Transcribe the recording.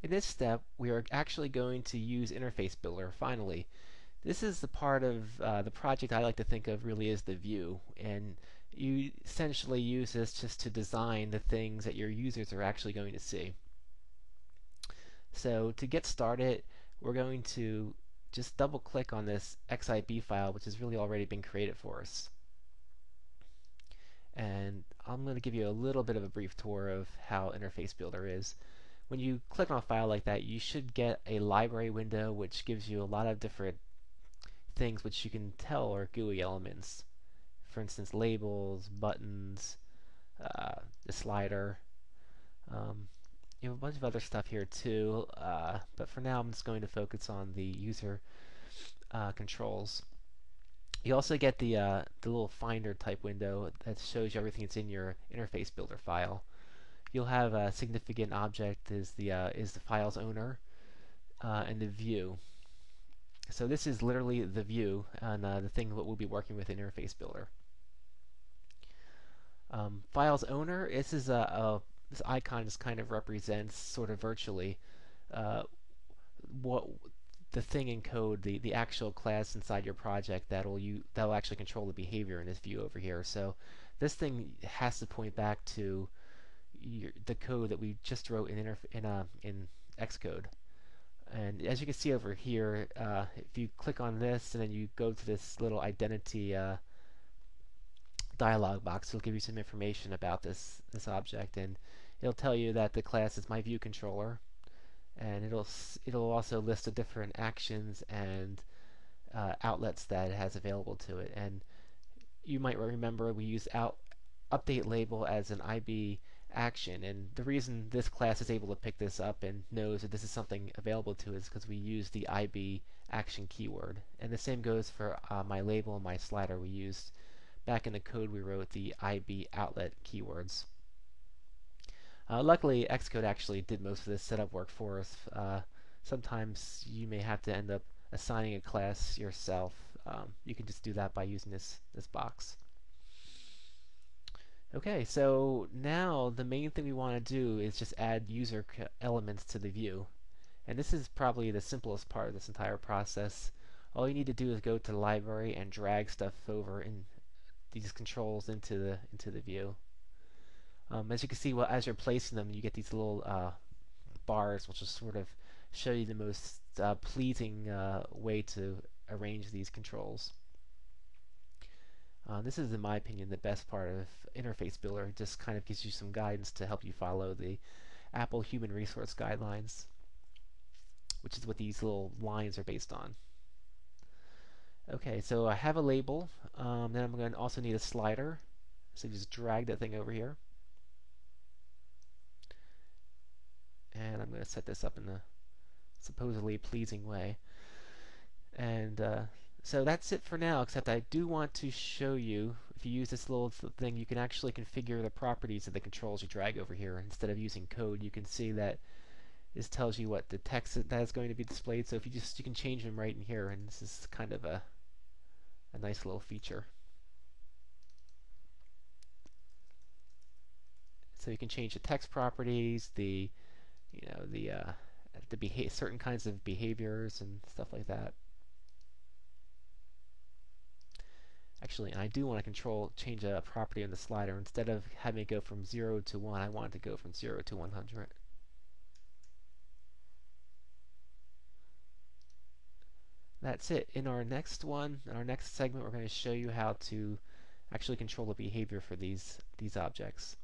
In this step, we are actually going to use Interface Builder finally. This is the part of the project I like to think of really as the view, and you essentially use this just to design the things that your users are actually going to see. So to get started, we're going to just double click on this XIB file, which has really already been created for us. And I'm going to give you a little bit of a brief tour of how Interface Builder is. When you click on a file like that, you should get a library window which gives you a lot of different things which you can tell are GUI elements. For instance, labels, buttons, the slider. Um, you have a bunch of other stuff here too, but for now I'm just going to focus on the user controls. You also get the little finder type window that shows you everything that's in your interface builder file. You'll have a significant object is the file's owner and the view. So this is literally the view and the thing that we'll be working with in Interface Builder. File's owner, this icon just kind of represents sort of virtually uh, what the thing in code, the actual class inside your project that'll actually control the behavior in this view over here. So this thing has to point back to the code that we just wrote in Xcode. And as you can see over here, if you click on this and then you go to this little identity dialog box, it'll give you some information about this object, and it'll tell you that the class is my view controller, and it'll also list the different actions and outlets that it has available to it. And you might remember we use update label as an IB action, and the reason this class is able to pick this up and knows that this is something available to it is because we use the IB action keyword. And the same goes for my label and my slider. We used back in the code we wrote the IB outlet keywords. Luckily, Xcode actually did most of this setup work for us. Sometimes you may have to end up assigning a class yourself. You can just do that by using this box. Okay, so now the main thing we want to do is just add user elements to the view. And this is probably the simplest part of this entire process. All you need to do is go to the library and drag stuff over in these controls into the view. As you can see, well, as you're placing them, you get these little bars, which will sort of show you the most pleasing way to arrange these controls. This is, in my opinion, the best part of Interface Builder. It just kind of gives you some guidance to help you follow the Apple Human Resource Guidelines, which is what these little lines are based on. Okay, so I have a label. Then I'm going to also need a slider. So just drag that thing over here. And I'm going to set this up in a supposedly pleasing way. And so that's it for now, except I do want to show you, if you use this little thing, you can actually configure the properties of the controls you drag over here. Instead of using code, you can see that this tells you what the text that is going to be displayed. So if you can change them right in here, and this is kind of a nice little feature. So you can change the text properties, the certain kinds of behaviors and stuff like that. Actually, and I do want to change a property on the slider. Instead of having it go from 0 to 1, I want it to go from 0 to 100. That's it. In our next segment, we're going to show you how to actually control the behavior for these objects.